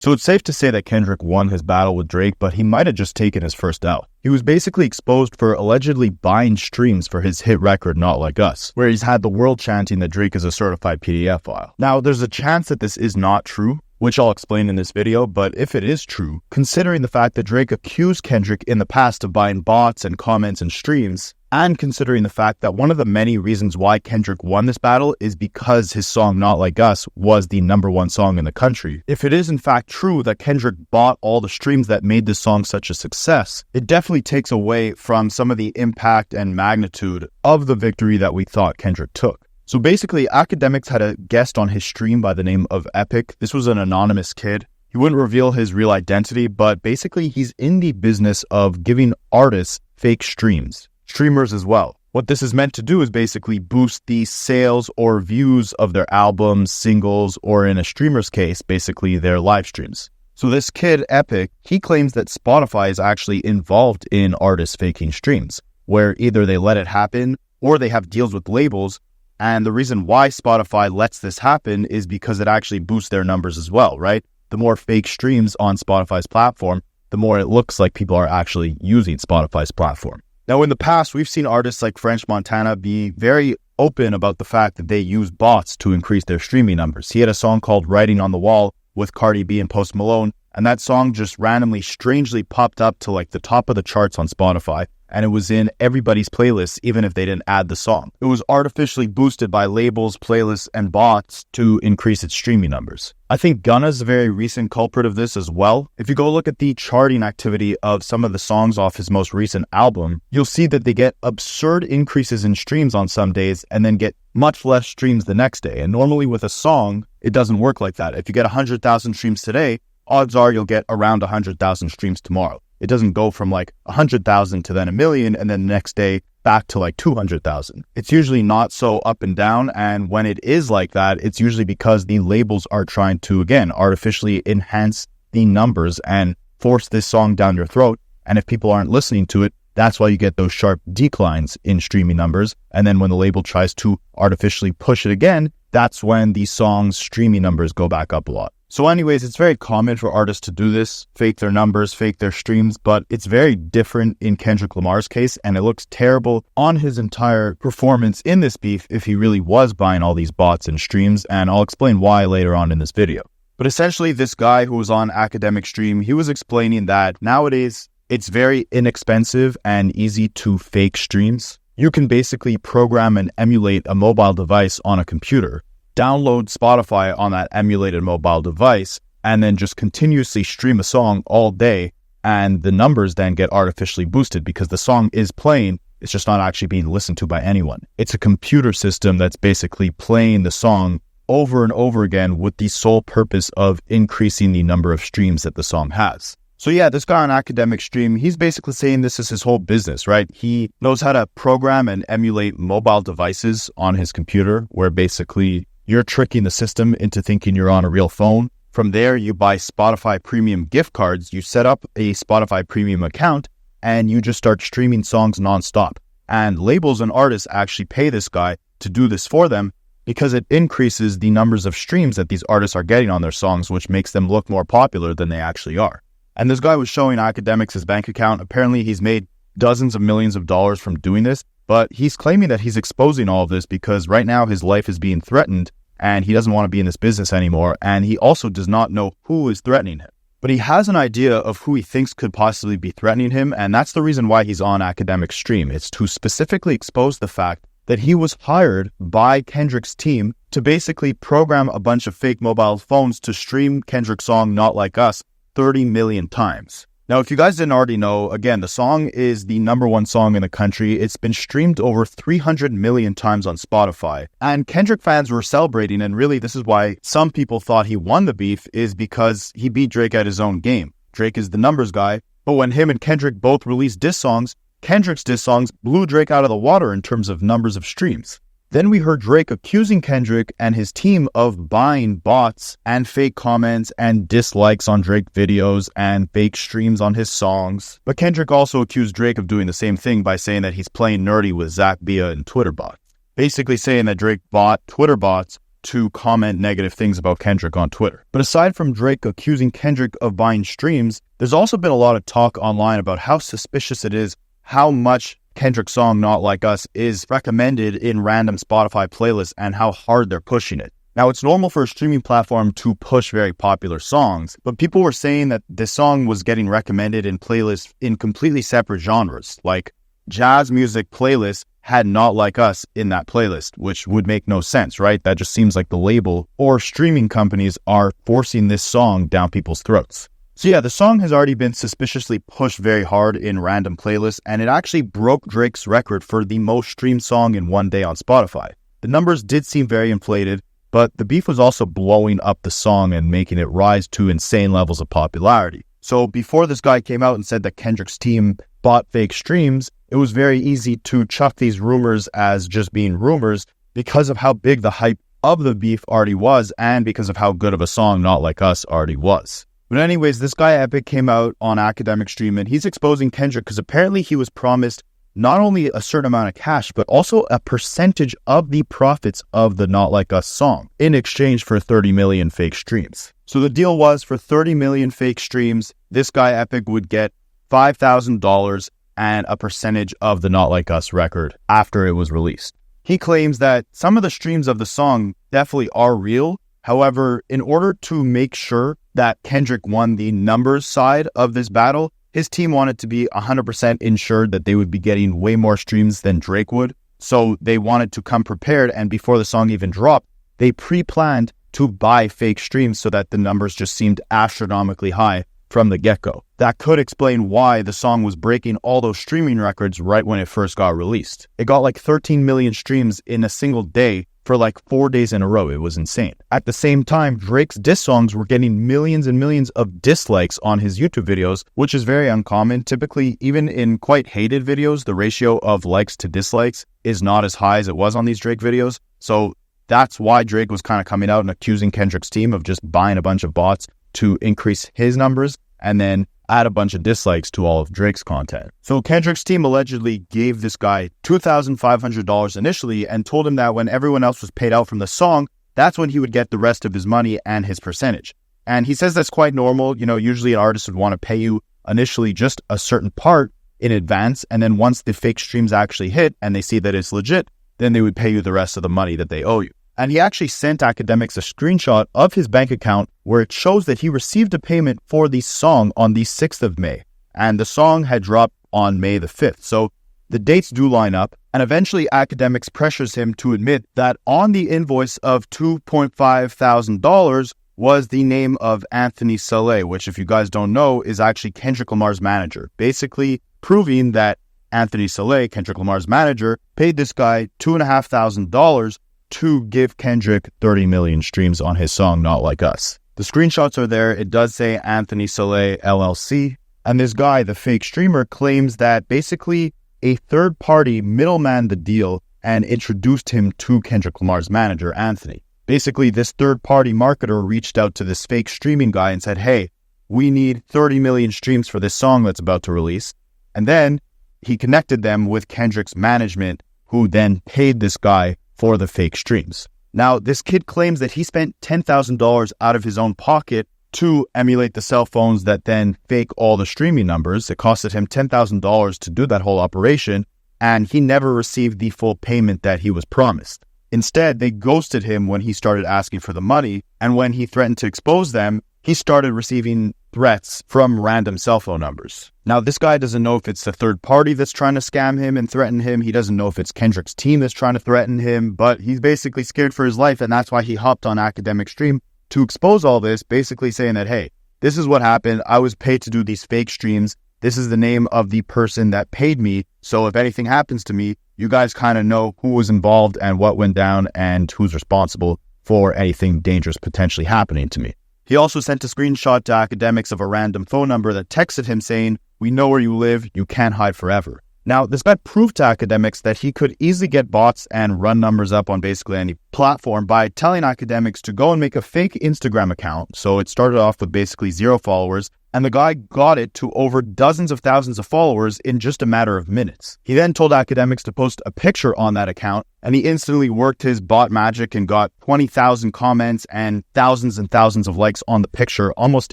So it's safe to say that Kendrick won his battle with Drake, but he might have just taken his first L. He was basically exposed for allegedly buying streams for his hit record Not Like Us, where he's had the world chanting that Drake is a certified PDF file. Now, there's a chance that this is not true, which I'll explain in this video, but if it is true, considering the fact that Drake accused Kendrick in the past of buying bots and comments and streams, and considering the fact that one of the many reasons why Kendrick won this battle is because his song Not Like Us was the #1 song in the country. If it is in fact true that Kendrick bought all the streams that made this song such a success, it definitely takes away from some of the impact and magnitude of the victory that we thought Kendrick took. So basically, Akademiks had a guest on his stream by the name of Epic. This was an anonymous kid. He wouldn't reveal his real identity, but basically he's in the business of giving artists fake streams. Streamers as well. What this is meant to do is basically boost the sales or views of their albums, singles, or in a streamer's case, basically their live streams. So this kid, Epic, he claims that Spotify is actually involved in artists faking streams, where either they let it happen or they have deals with labels. And the reason why Spotify lets this happen is because it actually boosts their numbers as well, right? The more fake streams on Spotify's platform, the more it looks like people are actually using Spotify's platform. Now, in the past, we've seen artists like French Montana be very open about the fact that they use bots to increase their streaming numbers. He had a song called Writing on the Wall with Cardi B and Post Malone, and that song just randomly, strangely popped up to like the top of the charts on Spotify, and it was in everybody's playlists, even if they didn't add the song. It was artificially boosted by labels, playlists, and bots to increase its streaming numbers. I think Gunna's a very recent culprit of this as well. If you go look at the charting activity of some of the songs off his most recent album, you'll see that they get absurd increases in streams on some days and then get much less streams the next day. And normally with a song, it doesn't work like that. If you get 100,000 streams today, odds are you'll get around 100,000 streams tomorrow. It doesn't go from like 100,000 to then 1 million and then the next day back to like 200,000. It's usually not so up and down. And when it is like that, it's usually because the labels are trying to, again, artificially enhance the numbers and force this song down your throat. And if people aren't listening to it, that's why you get those sharp declines in streaming numbers. And then when the label tries to artificially push it again, that's when the song's streaming numbers go back up a lot. So anyways, it's very common for artists to do this, fake their numbers, fake their streams, but it's very different in Kendrick Lamar's case, and it looks terrible on his entire performance in this beef if he really was buying all these bots and streams, and I'll explain why later on in this video. But essentially, this guy who was on Akademiks stream, he was explaining that nowadays, it's very inexpensive and easy to fake streams. You can basically program and emulate a mobile device on a computer, download Spotify on that emulated mobile device, and then just continuously stream a song all day, and the numbers then get artificially boosted because the song is playing, it's just not actually being listened to by anyone. It's a computer system that's basically playing the song over and over again with the sole purpose of increasing the number of streams that the song has. So yeah, this guy on Akademiks stream, he's basically saying this is his whole business, right? He knows how to program and emulate mobile devices on his computer, where basically you're tricking the system into thinking you're on a real phone. From there, you buy Spotify premium gift cards, you set up a Spotify premium account, and you just start streaming songs nonstop. And labels and artists actually pay this guy to do this for them because it increases the numbers of streams that these artists are getting on their songs, which makes them look more popular than they actually are. And this guy was showing Akademiks his bank account. Apparently, he's made dozens of millions of dollars from doing this, but he's claiming that he's exposing all of this because right now his life is being threatened and he doesn't want to be in this business anymore. And he also does not know who is threatening him. But he has an idea of who he thinks could possibly be threatening him. And that's the reason why he's on Akademiks stream. It's to specifically expose the fact that he was hired by Kendrick's team to basically program a bunch of fake mobile phones to stream Kendrick's song Not Like Us 30 million times. Now, if you guys didn't already know, again, the song is the #1 song in the country. It's been streamed over 300 million times on Spotify. And Kendrick fans were celebrating, and really this is why some people thought he won the beef, is because he beat Drake at his own game. Drake is the numbers guy, but when him and Kendrick both released diss songs, Kendrick's diss songs blew Drake out of the water in terms of numbers of streams. Then we heard Drake accusing Kendrick and his team of buying bots and fake comments and dislikes on Drake videos and fake streams on his songs. But Kendrick also accused Drake of doing the same thing by saying that he's playing nerdy with Zach Bia and Twitter bots. Basically saying that Drake bought Twitter bots to comment negative things about Kendrick on Twitter. But aside from Drake accusing Kendrick of buying streams, there's also been a lot of talk online about how suspicious it is how much Kendrick's song Not Like Us is recommended in random Spotify playlists and how hard they're pushing it. Now, it's normal for a streaming platform to push very popular songs, but people were saying that this song was getting recommended in playlists in completely separate genres. Like, jazz music playlists had Not Like Us in that playlist, which would make no sense, right? That just seems like the label or streaming companies are forcing this song down people's throats. So yeah, the song has already been suspiciously pushed very hard in random playlists, and it actually broke Drake's record for the most streamed song in one day on Spotify. The numbers did seem very inflated, but the beef was also blowing up the song and making it rise to insane levels of popularity. So before this guy came out and said that Kendrick's team bought fake streams, it was very easy to chuck these rumors as just being rumors because of how big the hype of the beef already was and because of how good of a song Not Like Us already was. But anyways, this guy Epic came out on Akademiks stream and he's exposing Kendrick because apparently he was promised not only a certain amount of cash, but also a percentage of the profits of the Not Like Us song in exchange for 30 million fake streams. So the deal was for 30 million fake streams, this guy Epic would get $5,000 and a percentage of the Not Like Us record after it was released. He claims that some of the streams of the song definitely are real. However, in order to make sure that Kendrick won the numbers side of this battle, his team wanted to be 100% ensured that they would be getting way more streams than Drake would. So they wanted to come prepared, and before the song even dropped, they pre-planned to buy fake streams so that the numbers just seemed astronomically high from the get-go. That could explain why the song was breaking all those streaming records right when it first got released. It got like 13 million streams in a single day for like 4 days in a row. It was insane. At the same time, Drake's diss songs were getting millions and millions of dislikes on his YouTube videos, which is very uncommon. Typically, even in quite hated videos, the ratio of likes to dislikes is not as high as it was on these Drake videos. So that's why Drake was kind of coming out and accusing Kendrick's team of just buying a bunch of bots to increase his numbers and then add a bunch of dislikes to all of Drake's content. So Kendrick's team allegedly gave this guy $2,500 initially and told him that when everyone else was paid out from the song, that's when he would get the rest of his money and his percentage. And he says that's quite normal. You know, usually an artist would want to pay you initially just a certain part in advance, and then once the fake streams actually hit and they see that it's legit, then they would pay you the rest of the money that they owe you. And he actually sent Akademiks a screenshot of his bank account where it shows that he received a payment for the song on the 6th of May. And the song had dropped on May the 5th. So the dates do line up. And eventually Akademiks pressures him to admit that on the invoice of $2,500 was the name of Anthony Saleh, which, if you guys don't know, is actually Kendrick Lamar's manager. Basically proving that Anthony Saleh, Kendrick Lamar's manager, paid this guy $2,500 to give Kendrick 30 million streams on his song Not Like Us. The screenshots are there. It does say Anthony Saleh LLC. And this guy, the fake streamer, claims that basically a third party middleman the deal and introduced him to Kendrick Lamar's manager, Anthony. Basically, this third party marketer reached out to this fake streaming guy and said, hey, we need 30 million streams for this song that's about to release. And then he connected them with Kendrick's management, who then paid this guy for the fake streams. Now, this kid claims that he spent $10,000 out of his own pocket to emulate the cell phones that then fake all the streaming numbers. It costed him $10,000 to do that whole operation, and he never received the full payment that he was promised. Instead, they ghosted him when he started asking for the money, and when he threatened to expose them, he started receiving threats from random cell phone numbers. Now, this guy doesn't know if it's the third party that's trying to scam him and threaten him. He doesn't know if it's Kendrick's team that's trying to threaten him, but he's basically scared for his life, and that's why he hopped on Akademiks stream to expose all this, basically saying that, hey, this is what happened. I was paid to do these fake streams. This is the name of the person that paid me. So if anything happens to me, you guys kind of know who was involved and what went down and who's responsible for anything dangerous potentially happening to me. He also sent a screenshot to Akademiks of a random phone number that texted him saying, we know where you live, you can't hide forever. Now, this guy proved to Akademiks that he could easily get bots and run numbers up on basically any platform by telling Akademiks to go and make a fake Instagram account. So it started off with basically 0 followers, and the guy got it to over dozens of thousands of followers in just a matter of minutes. He then told Akademiks to post a picture on that account, and he instantly worked his bot magic and got 20,000 comments and thousands of likes on the picture almost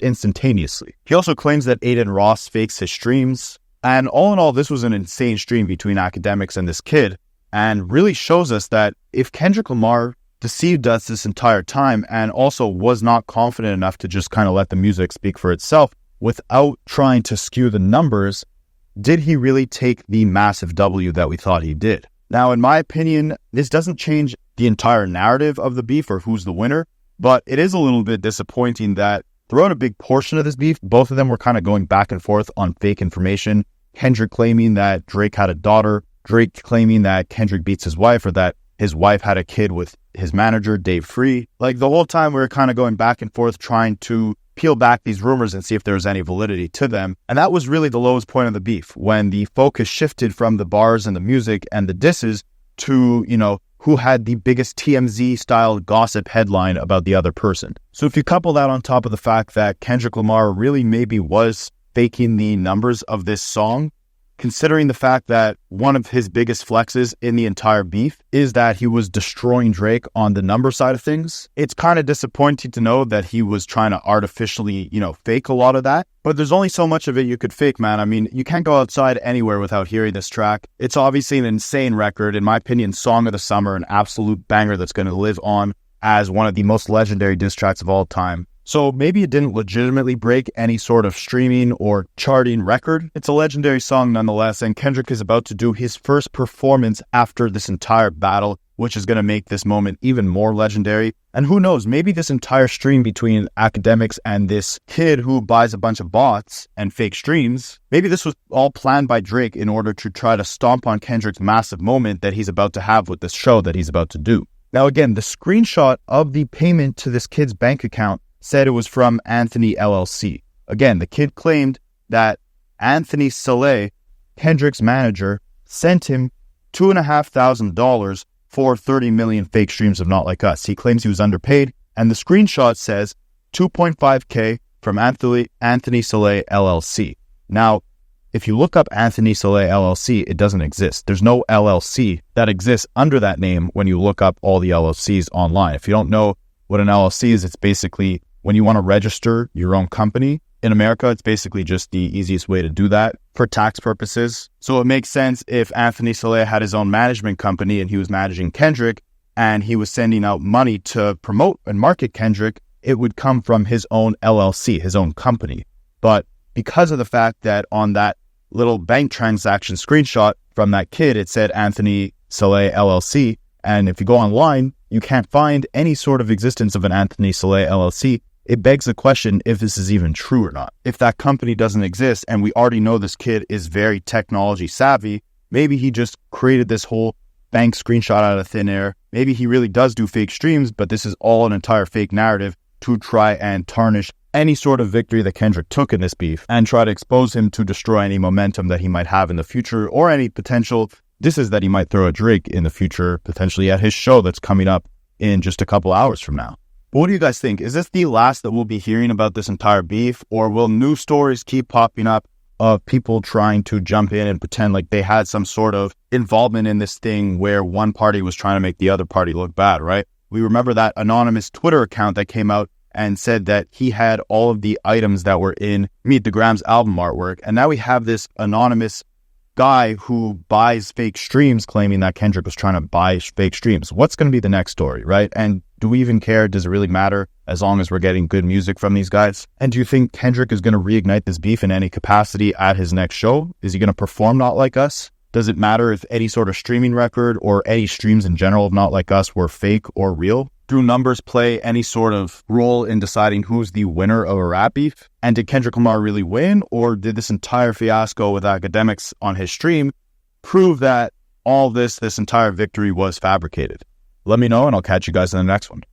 instantaneously. He also claims that Aiden Ross fakes his streams. And all in all, this was an insane stream between Akademiks and this kid, and really shows us that if Kendrick Lamar deceived us this entire time and also was not confident enough to just kind of let the music speak for itself without trying to skew the numbers, did he really take the massive W that we thought he did? Now, in my opinion, this doesn't change the entire narrative of the beef or who's the winner, but it is a little bit disappointing that throughout a big portion of this beef, both of them were kind of going back and forth on fake information. Kendrick claiming that Drake had a daughter, Drake claiming that Kendrick beats his wife, or that his wife had a kid with his manager, Dave Free. Like, the whole time we were kind of going back and forth trying to peel back these rumors and see if there was any validity to them. And that was really the lowest point of the beef, when the focus shifted from the bars and the music and the disses to, who had the biggest TMZ-style gossip headline about the other person. So if you couple that on top of the fact that Kendrick Lamar really maybe was faking the numbers of this song, considering the fact that one of his biggest flexes in the entire beef is that he was destroying Drake on the number side of things, it's kind of disappointing to know that he was trying to artificially, fake a lot of that. But there's only so much of it you could fake, man. I mean, you can't go outside anywhere without hearing this track. It's obviously an insane record. In my opinion, Song of the Summer, an absolute banger that's going to live on as one of the most legendary diss tracks of all time. So maybe it didn't legitimately break any sort of streaming or charting record. It's a legendary song nonetheless, and Kendrick is about to do his first performance after this entire battle, which is going to make this moment even more legendary. And who knows, maybe this entire stream between Akademiks and this kid who buys a bunch of bots and fake streams, maybe this was all planned by Drake in order to try to stomp on Kendrick's massive moment that he's about to have with this show that he's about to do. Now again, the screenshot of the payment to this kid's bank account said it was from Anthony LLC. Again, the kid claimed that Anthony Saleh, Kendrick's manager, sent him $2,500 for 30 million fake streams of Not Like Us. He claims he was underpaid, and the screenshot says $2.5K from Anthony Saleh LLC. Now, if you look up Anthony Saleh LLC, it doesn't exist. There's no LLC that exists under that name when you look up all the LLCs online. If you don't know what an LLC is, it's basically when you want to register your own company. In America, it's basically just the easiest way to do that for tax purposes. So it makes sense if Anthony Saleh had his own management company and he was managing Kendrick and he was sending out money to promote and market Kendrick, it would come from his own LLC, his own company. But because of the fact that on that little bank transaction screenshot from that kid, it said Anthony Saleh LLC, and if you go online, you can't find any sort of existence of an Anthony Saleh LLC. It begs the question if this is even true or not. If that company doesn't exist and we already know this kid is very technology savvy, maybe he just created this whole bank screenshot out of thin air. Maybe he really does do fake streams, but this is all an entire fake narrative to try and tarnish any sort of victory that Kendrick took in this beef and try to expose him to destroy any momentum that he might have in the future or any potential disses that he might throw at Drake in the future, potentially at his show that's coming up in just a couple hours from now. But what do you guys think? Is this the last that we'll be hearing about this entire beef, or will new stories keep popping up of people trying to jump in and pretend like they had some sort of involvement in this thing where one party was trying to make the other party look bad, right? We remember that anonymous Twitter account that came out and said that he had all of the items that were in Meet the Grams album artwork. And now we have this anonymous guy who buys fake streams claiming that Kendrick was trying to buy fake streams. What's going to be the next story, right? And do we even care? Does it really matter as long as we're getting good music from these guys? And do you think Kendrick is going to reignite this beef in any capacity at his next show? Is he going to perform Not Like Us? Does it matter if any sort of streaming record or any streams in general of Not Like Us were fake or real? Do numbers play any sort of role in deciding who's the winner of a rap beef? And did Kendrick Lamar really win? Or did this entire fiasco with Akademiks on his stream prove that all this entire victory was fabricated? Let me know and I'll catch you guys in the next one.